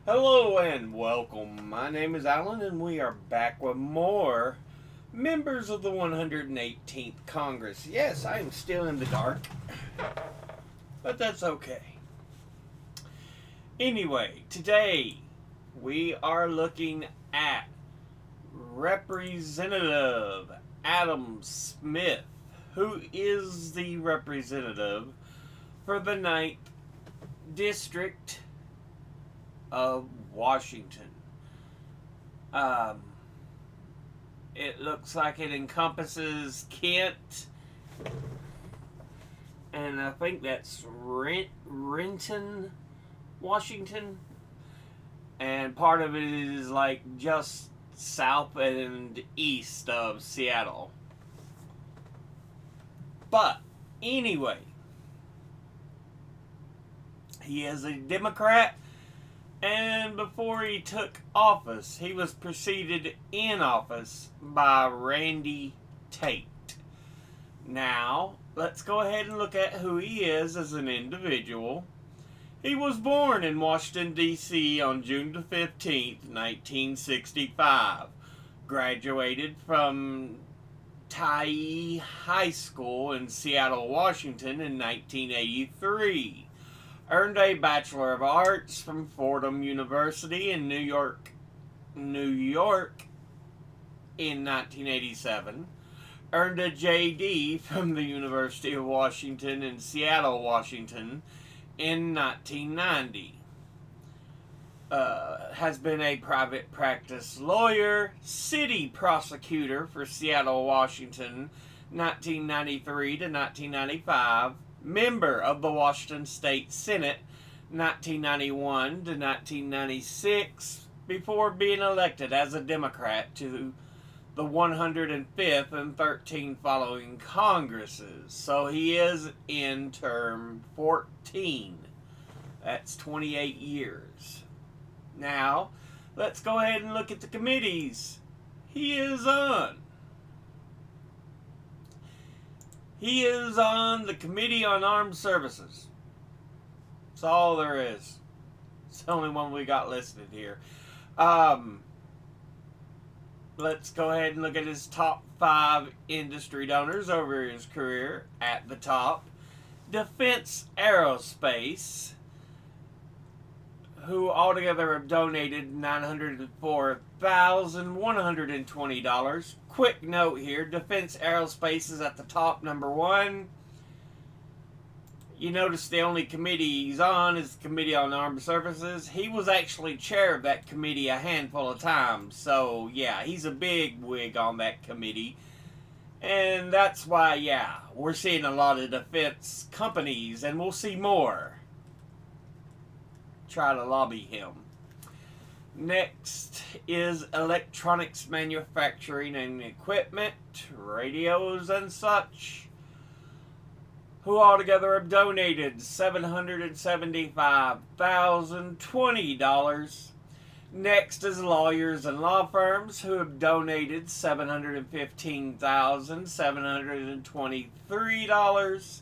Hello and welcome. My name is Alan, and we are back with more members of the 118th Congress. Yes, I am still in the dark, but that's okay. Anyway, today we are looking at Representative Adam Smith, who is the representative for the 9th District of Washington. It looks like it encompasses Kent, and I think that's Renton, Washington, and part of it is like just south and east of Seattle. But anyway, he is a Democrat. And before he took office, he was preceded in office by Randy Tate. Now, let's go ahead and look at who he is as an individual. He was born in Washington, D.C. on June the 15th, 1965. Graduated from Tyee High School in Seattle, Washington in 1983. Earned a Bachelor of Arts from Fordham University in New York in 1987. Earned a JD from the University of Washington in Seattle, Washington in 1990. Has been a private practice lawyer, city prosecutor for Seattle, Washington, 1993 to 1995. Member of the Washington State Senate, 1991 to 1996, before being elected as a Democrat to the 105th and 13 following Congresses. So he is in term 14. That's 28 years. Now, let's go ahead and look at the committees he is on. He is on the Committee on Armed Services. That's all there is. It's the only one we got listed here. Let's go ahead and look at his top 5 industry donors over his career. At the top, Defense Aerospace, who altogether have donated $904,120. Quick note here, Defense Aerospace is at the top, number 1. You notice the only committee he's on is the Committee on Armed Services. He was actually chair of that committee a handful of times. So, yeah, he's a big wig on that committee. And that's why, yeah, we're seeing a lot of defense companies, and we'll see more try to lobby him. Next is electronics manufacturing and equipment, radios and such, who altogether have donated $775,020. Next is lawyers and law firms, who have donated $715,723.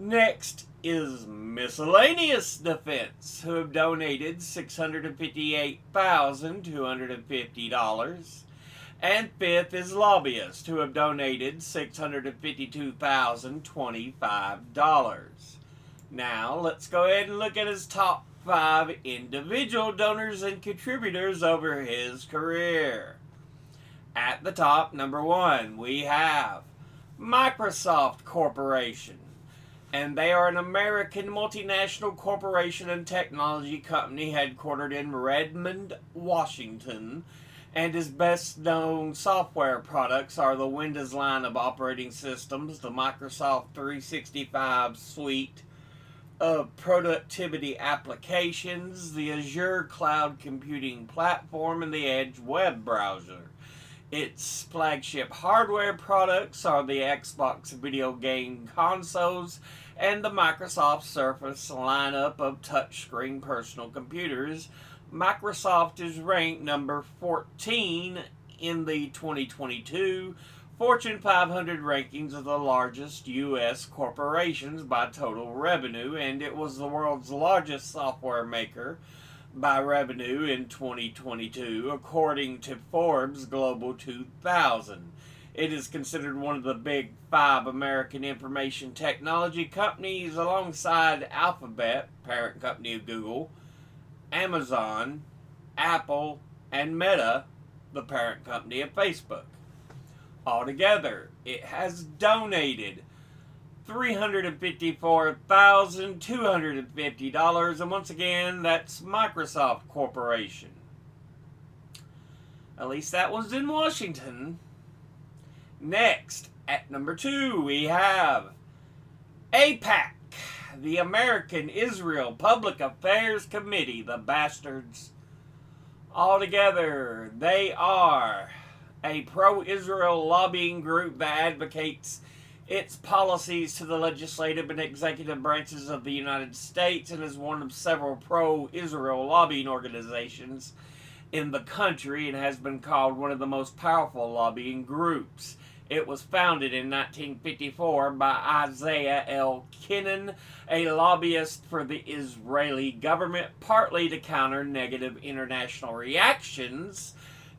Next is miscellaneous defense, who have donated $658,250. And fifth is lobbyists, who have donated $652,025. Now, let's go ahead and look at his top 5 individual donors and contributors over his career. At the top, number 1, we have Microsoft Corporation. And they are an American multinational corporation and technology company headquartered in Redmond, Washington. And his best known software products are the Windows line of operating systems, the Microsoft 365 suite of productivity applications, the Azure cloud computing platform, and the Edge web browser. Its flagship hardware products are the Xbox video game consoles and the Microsoft Surface lineup of touchscreen personal computers. Microsoft is ranked number 14 in the 2022 Fortune 500 rankings of the largest U.S. corporations by total revenue, and it was the world's largest software maker by revenue in 2022, according to Forbes Global 2000. It is considered one of the big five American information technology companies alongside Alphabet, parent company of Google, Amazon, Apple, and Meta, the parent company of Facebook. Altogether, it has donated $354,250, and once again, that's Microsoft Corporation. At least that was in Washington. Next, at number 2, we have AIPAC, the American Israel Public Affairs Committee, the bastards. Altogether, they are a pro-Israel lobbying group that advocates its policies to the legislative and executive branches of the United States and is one of several pro-Israel lobbying organizations in the country and has been called one of the most powerful lobbying groups. It was founded in 1954 by Isaiah L. Kennan, a lobbyist for the Israeli government, partly to counter negative international reactions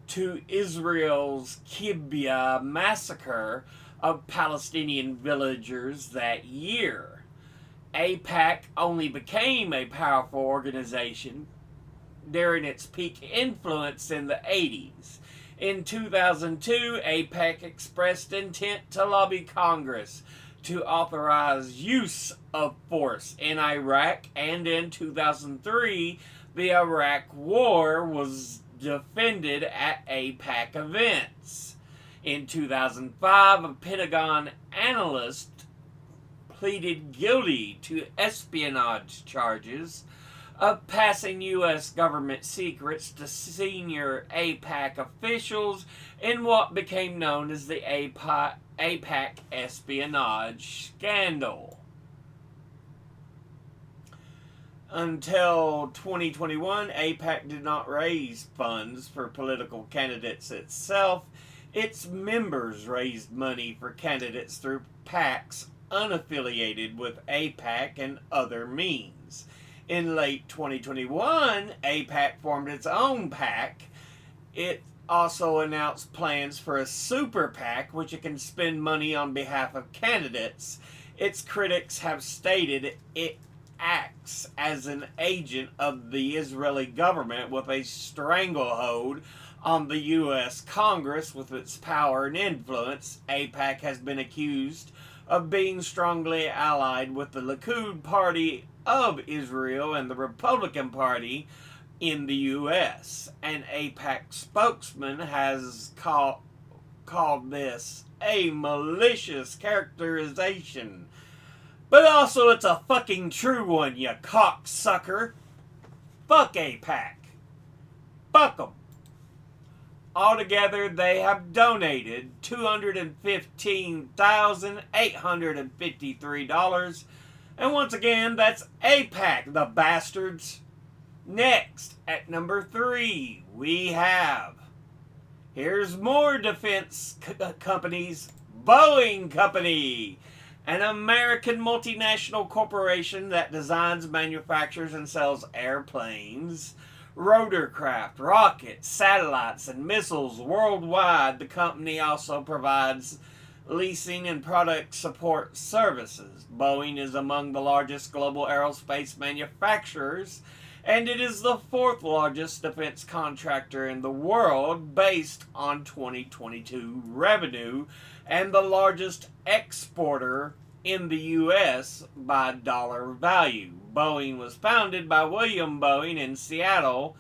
to Israel's Kibbutz massacre of Palestinian villagers that year. AIPAC only became a powerful organization during its peak influence in the 80s. In 2002, AIPAC expressed intent to lobby Congress to authorize use of force in Iraq, and in 2003, the Iraq War was defended at AIPAC events. In 2005, a Pentagon analyst pleaded guilty to espionage charges of passing U.S. government secrets to senior AIPAC officials in what became known as the AIPAC espionage scandal. Until 2021, AIPAC did not raise funds for political candidates itself. Its members raised money for candidates through PACs unaffiliated with AIPAC and other means. In late 2021, AIPAC formed its own PAC. It also announced plans for a super PAC, which it can spend money on behalf of candidates. Its critics have stated it acts as an agent of the Israeli government with a stranglehold on the U.S. Congress with its power and influence. AIPAC has been accused of being strongly allied with the Likud Party of Israel and the Republican Party in the U.S. An AIPAC spokesman has called this a malicious characterization. But also it's a fucking true one, you cocksucker. Fuck AIPAC. Fuck them. Altogether, they have donated $215,853. And once again, that's AIPAC, the bastards. Next, at number 3, we have, here's more defense companies, Boeing Company, an American multinational corporation that designs, manufactures, and sells airplanes, rotorcraft, rockets, satellites, and missiles worldwide. The company also provides leasing and product support services. Boeing is among the largest global aerospace manufacturers, and it is the 4th largest defense contractor in the world based on 2022 revenue, and the largest exporter in the U.S. by dollar value. Boeing was founded by William Boeing in Seattle,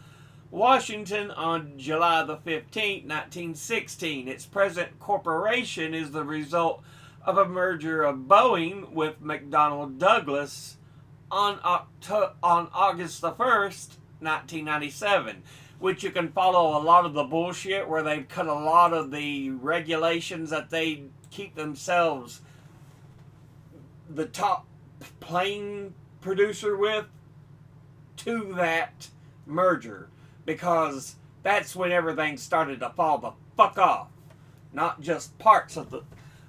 Washington on July the 15th, 1916. Its present corporation is the result of a merger of Boeing with McDonnell Douglas on August the 1st, 1997, which you can follow a lot of the bullshit where they've cut a lot of the regulations that they keep themselves the top plane producer with to that merger, because that's when everything started to fall the fuck off. Not just parts of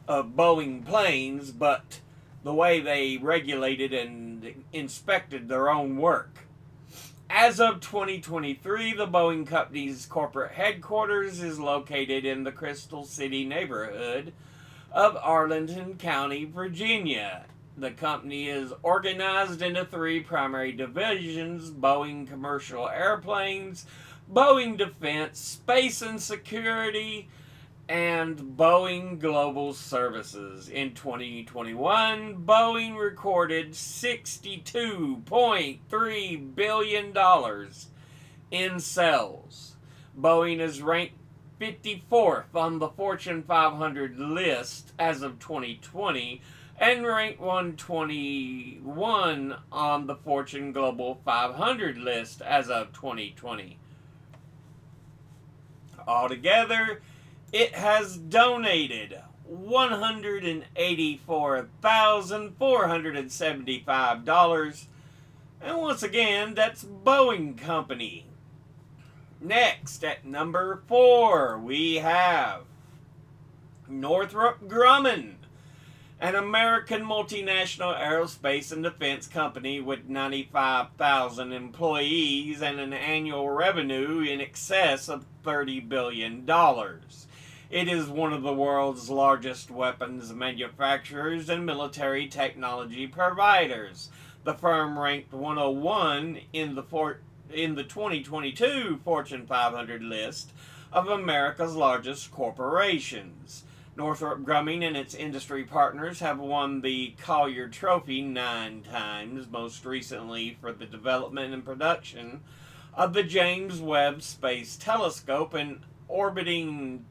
Boeing planes, but the way they regulated and inspected their own work. As of 2023, the Boeing Company's corporate headquarters is located in the Crystal City neighborhood of Arlington County, Virginia. The company is organized into three primary divisions: Boeing Commercial Airplanes, Boeing Defense, Space and Security, and Boeing Global Services. In 2021, Boeing recorded $62.3 billion in sales. Boeing is ranked 54th on the Fortune 500 list as of 2020 and ranked 121 on the Fortune Global 500 list as of 2020. Altogether, it has donated $184,475. And once again, that's Boeing Company. Next, at number 4, we have Northrop Grumman, an American multinational aerospace and defense company with 95,000 employees and an annual revenue in excess of $30 billion. It is one of the world's largest weapons manufacturers and military technology providers. The firm ranked 101 in the 2022 Fortune 500 list of America's largest corporations. Northrop Grumman and its industry partners have won the Collier Trophy 9 times, most recently for the development and production of the James Webb Space Telescope and orbiting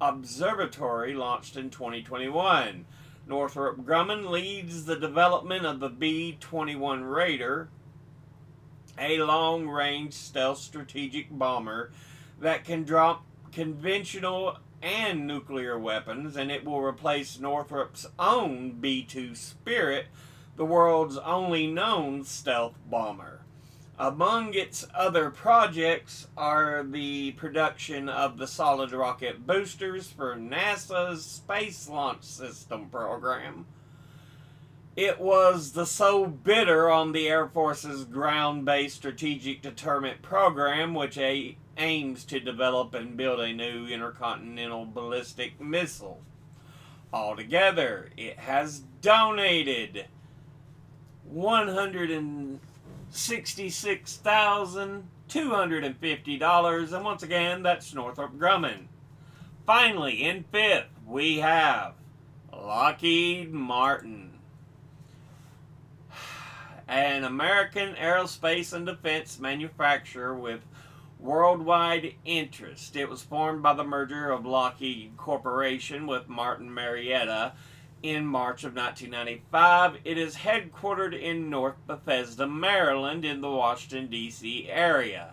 observatory launched in 2021. Northrop Grumman leads the development of the B-21 Raider, a long-range stealth strategic bomber that can drop conventional and nuclear weapons, and it will replace Northrop's own B-2 Spirit, the world's only known stealth bomber. Among its other projects are the production of the solid rocket boosters for NASA's Space Launch System program. It was the sole bidder on the Air Force's Ground-Based Strategic Deterrent Program, which aims to develop and build a new intercontinental ballistic missile. Altogether, it has donated $166,250, and once again, that's Northrop Grumman. Finally, in 5th, we have Lockheed Martin, an American aerospace and defense manufacturer with worldwide interest. It was formed by the merger of Lockheed Corporation with Martin Marietta in March of 1995. It is headquartered in North Bethesda, Maryland, in the Washington, D.C. area.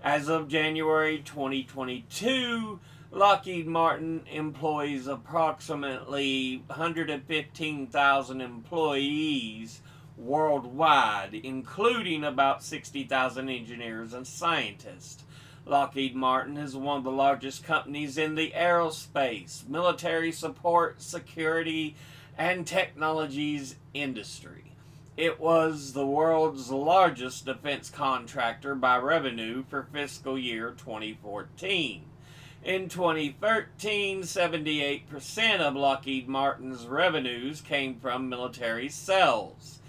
As of January 2022, Lockheed Martin employs approximately 115,000 employees worldwide, including about 60,000 engineers and scientists. Lockheed Martin is one of the largest companies in the aerospace, military support, security, and technologies industry. It was the world's largest defense contractor by revenue for fiscal year 2014. In 2013, 78% of Lockheed Martin's revenues came from military sales.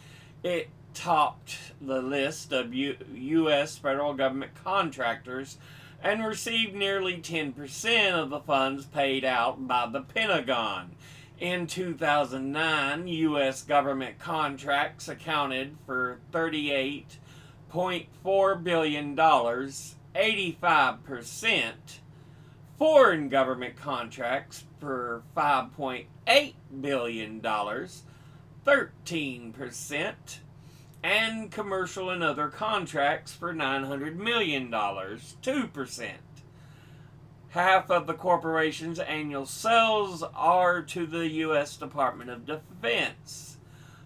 It topped the list of U.S. federal government contractors and received nearly 10% of the funds paid out by the Pentagon. In 2009, U.S. government contracts accounted for $38.4 billion, 85%. Foreign government contracts for $5.8 billion, 13%, and commercial and other contracts for $900 million, 2%. Half of the corporation's annual sales are to the U.S. Department of Defense.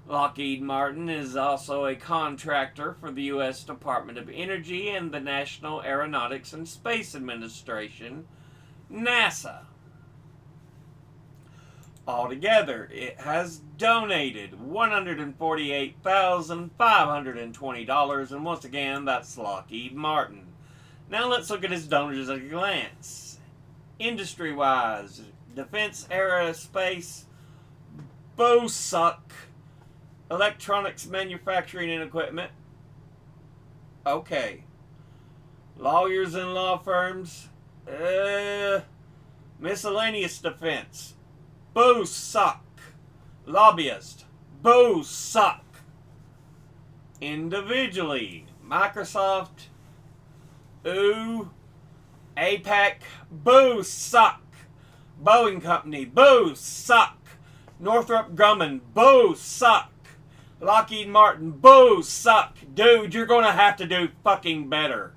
Lockheed Martin is also a contractor for the U.S. Department of Energy and the National Aeronautics and Space Administration, NASA. Altogether, it has donated $148,520, and once again, that's Lockheed Martin. Now let's look at his donors at a glance. Industry-wise, Defense Aerospace, Bosuck, Electronics Manufacturing and Equipment. Okay. Lawyers and law firms, miscellaneous defense, Bosuck. Lobbyist, Bosuck. Individually, Microsoft, APAC, Bosuck. Boeing Company, Bosuck. Northrop Grumman, Bosuck. Lockheed Martin, Bosuck. Dude, you're going to have to do fucking better.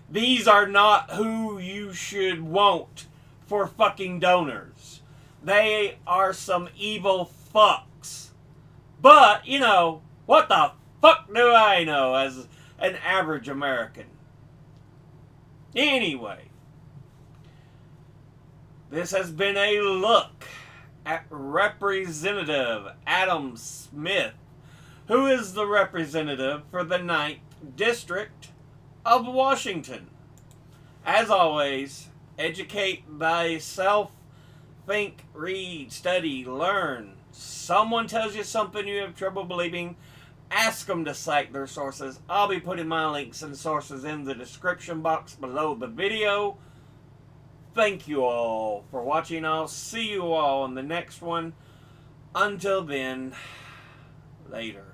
These are not who you should want for fucking donors. They are some evil fucks. But, you know, what the fuck do I know as an average American? Anyway, this has been a look at Representative Adam Smith, who is the representative for the 9th District of Washington. As always, educate thyself, think, read, study, learn. Someone tells you something you have trouble believing, ask them to cite their sources. I'll be putting my links and sources in the description box below the video. Thank you all for watching. I'll see you all in the next one. Until then, later.